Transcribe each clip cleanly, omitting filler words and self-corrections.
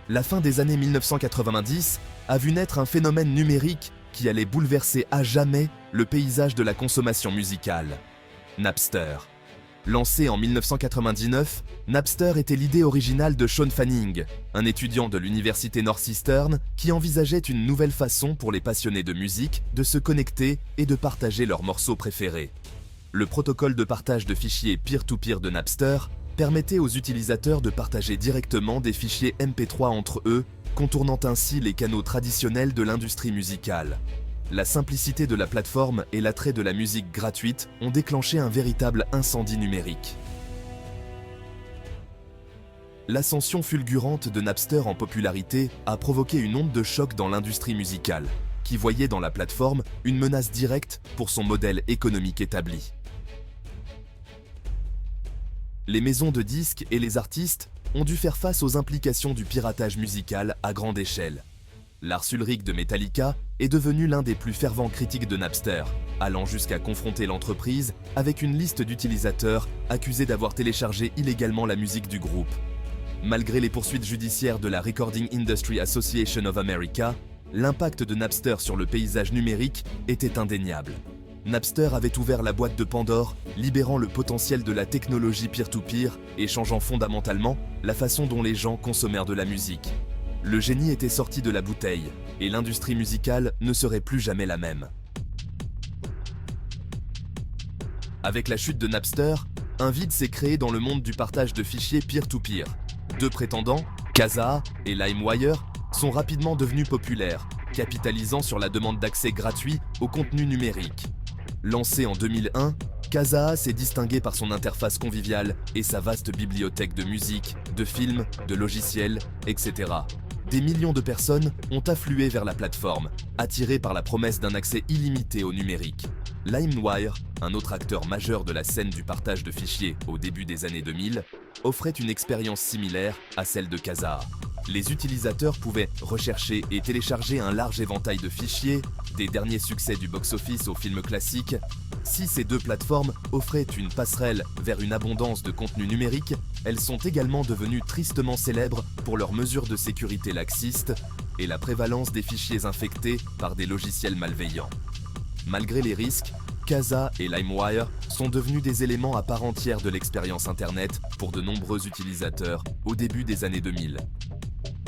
La fin des années 1990 a vu naître un phénomène numérique qui allait bouleverser à jamais le paysage de la consommation musicale. Napster. Lancé en 1999, Napster était l'idée originale de Sean Fanning, un étudiant de l'université Northeastern qui envisageait une nouvelle façon pour les passionnés de musique de se connecter et de partager leurs morceaux préférés. Le protocole de partage de fichiers peer-to-peer de Napster permettait aux utilisateurs de partager directement des fichiers MP3 entre eux, contournant ainsi les canaux traditionnels de l'industrie musicale. La simplicité de la plateforme et l'attrait de la musique gratuite ont déclenché un véritable incendie numérique. L'ascension fulgurante de Napster en popularité a provoqué une onde de choc dans l'industrie musicale, qui voyait dans la plateforme une menace directe pour son modèle économique établi. Les maisons de disques et les artistes ont dû faire face aux implications du piratage musical à grande échelle. Lars Ulrich de Metallica est devenu l'un des plus fervents critiques de Napster, allant jusqu'à confronter l'entreprise avec une liste d'utilisateurs accusés d'avoir téléchargé illégalement la musique du groupe. Malgré les poursuites judiciaires de la Recording Industry Association of America, l'impact de Napster sur le paysage numérique était indéniable. Napster avait ouvert la boîte de Pandore, libérant le potentiel de la technologie peer-to-peer et changeant fondamentalement la façon dont les gens consommèrent de la musique. Le génie était sorti de la bouteille, et l'industrie musicale ne serait plus jamais la même. Avec la chute de Napster, un vide s'est créé dans le monde du partage de fichiers peer-to-peer. Deux prétendants, Kazaa et LimeWire, sont rapidement devenus populaires, capitalisant sur la demande d'accès gratuit au contenu numérique. Lancé en 2001, Kazaa s'est distingué par son interface conviviale et sa vaste bibliothèque de musique, de films, de logiciels, etc. Des millions de personnes ont afflué vers la plateforme, attirées par la promesse d'un accès illimité au numérique. LimeWire, un autre acteur majeur de la scène du partage de fichiers au début des années 2000, offrait une expérience similaire à celle de Kazaa. Les utilisateurs pouvaient rechercher et télécharger un large éventail de fichiers, des derniers succès du box-office aux films classiques. Si ces deux plateformes offraient une passerelle vers une abondance de contenu numérique, elles sont également devenues tristement célèbres pour leurs mesures de sécurité laxistes et la prévalence des fichiers infectés par des logiciels malveillants. Malgré les risques, Kazaa et LimeWire sont devenus des éléments à part entière de l'expérience Internet pour de nombreux utilisateurs au début des années 2000.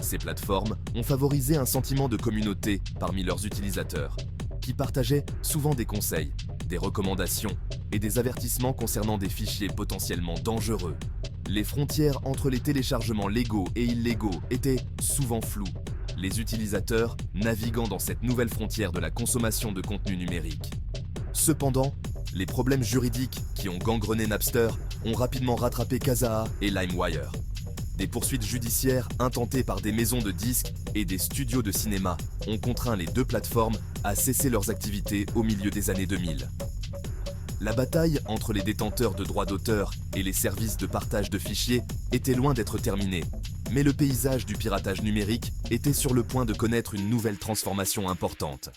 Ces plateformes ont favorisé un sentiment de communauté parmi leurs utilisateurs, qui partageaient souvent des conseils, des recommandations et des avertissements concernant des fichiers potentiellement dangereux. Les frontières entre les téléchargements légaux et illégaux étaient souvent floues, les utilisateurs naviguant dans cette nouvelle frontière de la consommation de contenu numérique. Cependant, les problèmes juridiques qui ont gangrené Napster ont rapidement rattrapé Kazaa et LimeWire. Des poursuites judiciaires intentées par des maisons de disques et des studios de cinéma ont contraint les deux plateformes à cesser leurs activités au milieu des années 2000. La bataille entre les détenteurs de droits d'auteur et les services de partage de fichiers était loin d'être terminée, mais le paysage du piratage numérique était sur le point de connaître une nouvelle transformation importante.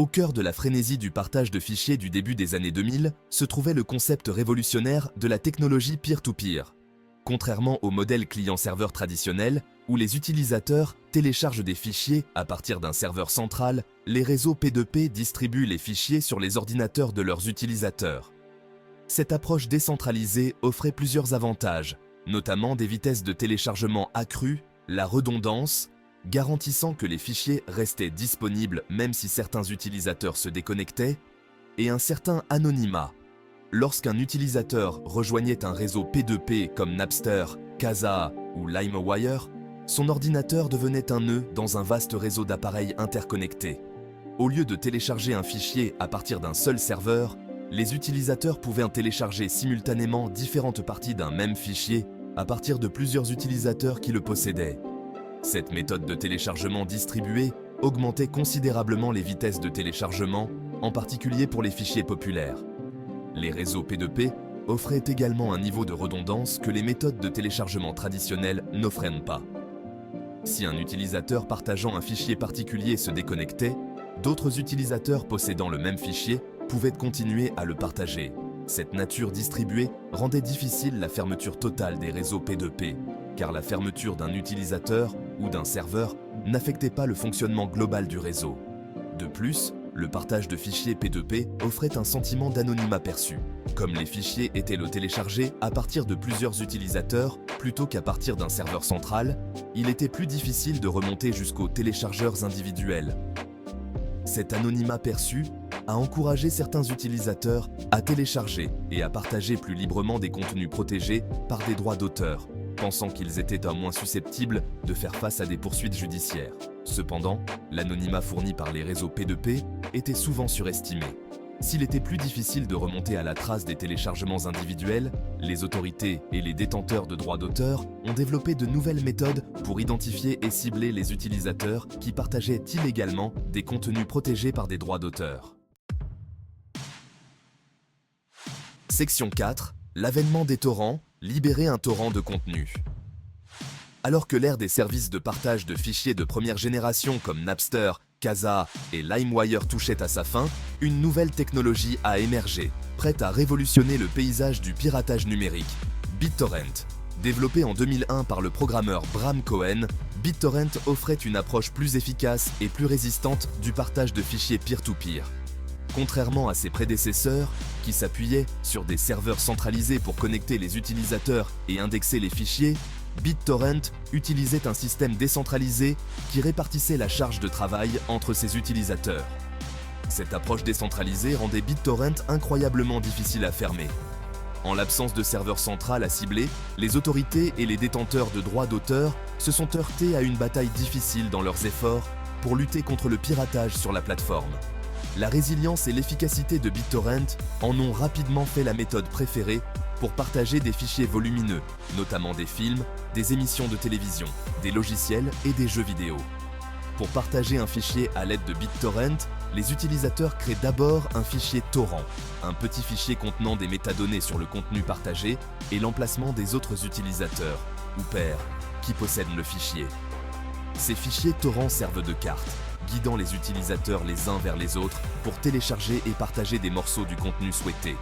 Au cœur de la frénésie du partage de fichiers du début des années 2000 se trouvait le concept révolutionnaire de la technologie peer-to-peer. Contrairement au modèle client-serveur traditionnel, où les utilisateurs téléchargent des fichiers à partir d'un serveur central, les réseaux P2P distribuent les fichiers sur les ordinateurs de leurs utilisateurs. Cette approche décentralisée offrait plusieurs avantages, notamment des vitesses de téléchargement accrues, la redondance, garantissant que les fichiers restaient disponibles même si certains utilisateurs se déconnectaient, et un certain anonymat. Lorsqu'un utilisateur rejoignait un réseau P2P comme Napster, Kazaa ou LimeWire, son ordinateur devenait un nœud dans un vaste réseau d'appareils interconnectés. Au lieu de télécharger un fichier à partir d'un seul serveur, les utilisateurs pouvaient en télécharger simultanément différentes parties d'un même fichier à partir de plusieurs utilisateurs qui le possédaient. Cette méthode de téléchargement distribué augmentait considérablement les vitesses de téléchargement, en particulier pour les fichiers populaires. Les réseaux P2P offraient également un niveau de redondance que les méthodes de téléchargement traditionnelles n'offraient pas. Si un utilisateur partageant un fichier particulier se déconnectait, d'autres utilisateurs possédant le même fichier pouvaient continuer à le partager. Cette nature distribuée rendait difficile la fermeture totale des réseaux P2P, car la fermeture d'un utilisateur ou d'un serveur n'affectait pas le fonctionnement global du réseau. De plus, le partage de fichiers P2P offrait un sentiment d'anonymat perçu. Comme les fichiers étaient téléchargés à partir de plusieurs utilisateurs plutôt qu'à partir d'un serveur central, il était plus difficile de remonter jusqu'aux téléchargeurs individuels. Cet anonymat perçu a encouragé certains utilisateurs à télécharger et à partager plus librement des contenus protégés par des droits d'auteur, pensant qu'ils étaient un moins susceptibles de faire face à des poursuites judiciaires. Cependant, l'anonymat fourni par les réseaux P2P était souvent surestimé. S'il était plus difficile de remonter à la trace des téléchargements individuels, les autorités et les détenteurs de droits d'auteur ont développé de nouvelles méthodes pour identifier et cibler les utilisateurs qui partageaient illégalement des contenus protégés par des droits d'auteur. Section 4. L'avènement des torrents, libérer un torrent de contenu. Alors que l'ère des services de partage de fichiers de première génération comme Napster, Kazaa et LimeWire touchait à sa fin, une nouvelle technologie a émergé, prête à révolutionner le paysage du piratage numérique, BitTorrent. Développé en 2001 par le programmeur Bram Cohen, BitTorrent offrait une approche plus efficace et plus résistante du partage de fichiers peer-to-peer. Contrairement à ses prédécesseurs, qui s'appuyaient sur des serveurs centralisés pour connecter les utilisateurs et indexer les fichiers, BitTorrent utilisait un système décentralisé qui répartissait la charge de travail entre ses utilisateurs. Cette approche décentralisée rendait BitTorrent incroyablement difficile à fermer. En l'absence de serveur central à cibler, les autorités et les détenteurs de droits d'auteur se sont heurtés à une bataille difficile dans leurs efforts pour lutter contre le piratage sur la plateforme. La résilience et l'efficacité de BitTorrent en ont rapidement fait la méthode préférée pour partager des fichiers volumineux, notamment des films, des émissions de télévision, des logiciels et des jeux vidéo. Pour partager un fichier à l'aide de BitTorrent, les utilisateurs créent d'abord un fichier torrent, un petit fichier contenant des métadonnées sur le contenu partagé et l'emplacement des autres utilisateurs, ou pairs, qui possèdent le fichier. Ces fichiers torrents servent de carte, guidant les utilisateurs les uns vers les autres pour télécharger et partager des morceaux du contenu souhaité.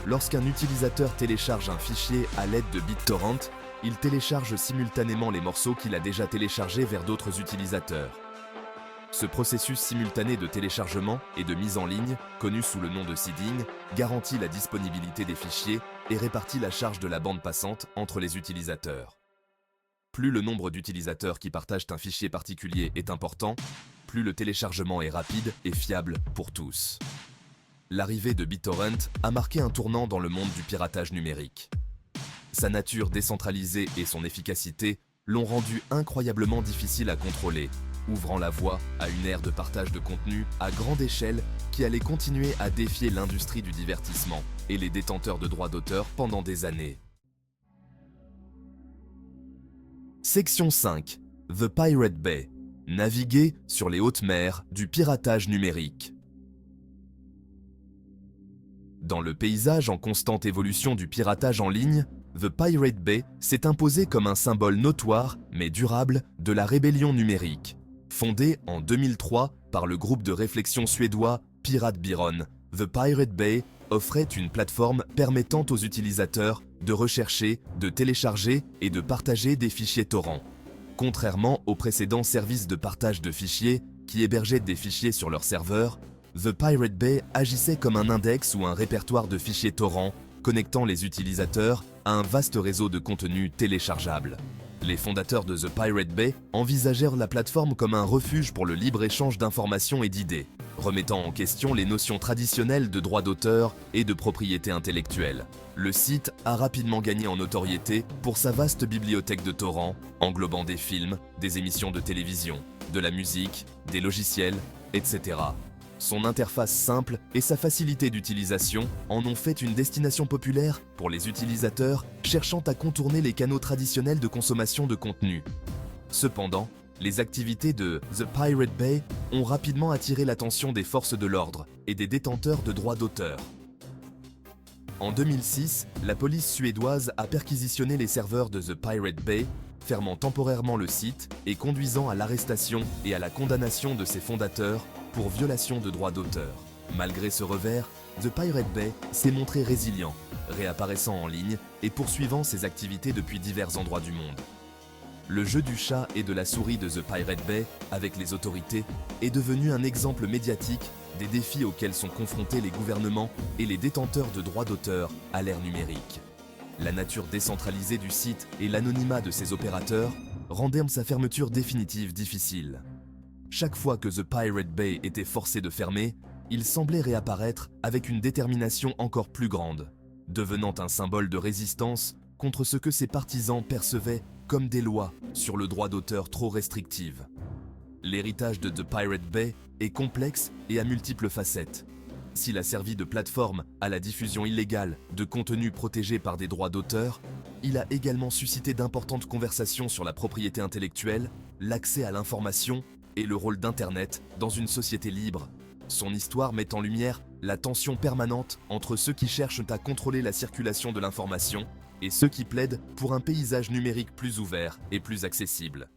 Lorsqu'un utilisateur télécharge un fichier à l'aide de BitTorrent, il télécharge simultanément les morceaux qu'il a déjà téléchargés vers d'autres utilisateurs. Ce processus simultané de téléchargement et de mise en ligne, connu sous le nom de seeding, garantit la disponibilité des fichiers et répartit la charge de la bande passante entre les utilisateurs. Plus le nombre d'utilisateurs qui partagent un fichier particulier est important, plus le téléchargement est rapide et fiable pour tous. L'arrivée de BitTorrent a marqué un tournant dans le monde du piratage numérique. Sa nature décentralisée et son efficacité l'ont rendu incroyablement difficile à contrôler, ouvrant la voie à une ère de partage de contenu à grande échelle qui allait continuer à défier l'industrie du divertissement et les détenteurs de droits d'auteur pendant des années. Section 5. The Pirate Bay. Naviguer sur les hautes mers du piratage numérique. Dans le paysage en constante évolution du piratage en ligne, The Pirate Bay s'est imposé comme un symbole notoire mais durable de la rébellion numérique. Fondé en 2003 par le groupe de réflexion suédois Pirate Byron, The Pirate Bay offrait une plateforme permettant aux utilisateurs de rechercher, de télécharger et de partager des fichiers torrents. Contrairement aux précédents services de partage de fichiers qui hébergeaient des fichiers sur leur serveur, The Pirate Bay agissait comme un index ou un répertoire de fichiers torrents connectant les utilisateurs à un vaste réseau de contenus téléchargeables. Les fondateurs de The Pirate Bay envisagèrent la plateforme comme un refuge pour le libre-échange d'informations et d'idées, remettant en question les notions traditionnelles de droit d'auteur et de propriété intellectuelle. Le site a rapidement gagné en notoriété pour sa vaste bibliothèque de torrents, englobant des films, des émissions de télévision, de la musique, des logiciels, etc. Son interface simple et sa facilité d'utilisation en ont fait une destination populaire pour les utilisateurs cherchant à contourner les canaux traditionnels de consommation de contenu. Cependant, les activités de The Pirate Bay ont rapidement attiré l'attention des forces de l'ordre et des détenteurs de droits d'auteur. En 2006, la police suédoise a perquisitionné les serveurs de The Pirate Bay, fermant temporairement le site et conduisant à l'arrestation et à la condamnation de ses fondateurs pour violation de droits d'auteur. Malgré ce revers, The Pirate Bay s'est montré résilient, réapparaissant en ligne et poursuivant ses activités depuis divers endroits du monde. Le jeu du chat et de la souris de The Pirate Bay avec les autorités est devenu un exemple médiatique des défis auxquels sont confrontés les gouvernements et les détenteurs de droits d'auteur à l'ère numérique. La nature décentralisée du site et l'anonymat de ses opérateurs rendaient sa fermeture définitive difficile. Chaque fois que The Pirate Bay était forcé de fermer, il semblait réapparaître avec une détermination encore plus grande, devenant un symbole de résistance contre ce que ses partisans percevaient comme des lois sur le droit d'auteur trop restrictives. L'héritage de The Pirate Bay est complexe et à multiples facettes. S'il a servi de plateforme à la diffusion illégale de contenus protégés par des droits d'auteur, il a également suscité d'importantes conversations sur la propriété intellectuelle, l'accès à l'information et le rôle d'Internet dans une société libre. Son histoire met en lumière la tension permanente entre ceux qui cherchent à contrôler la circulation de l'information et ceux qui plaident pour un paysage numérique plus ouvert et plus accessible.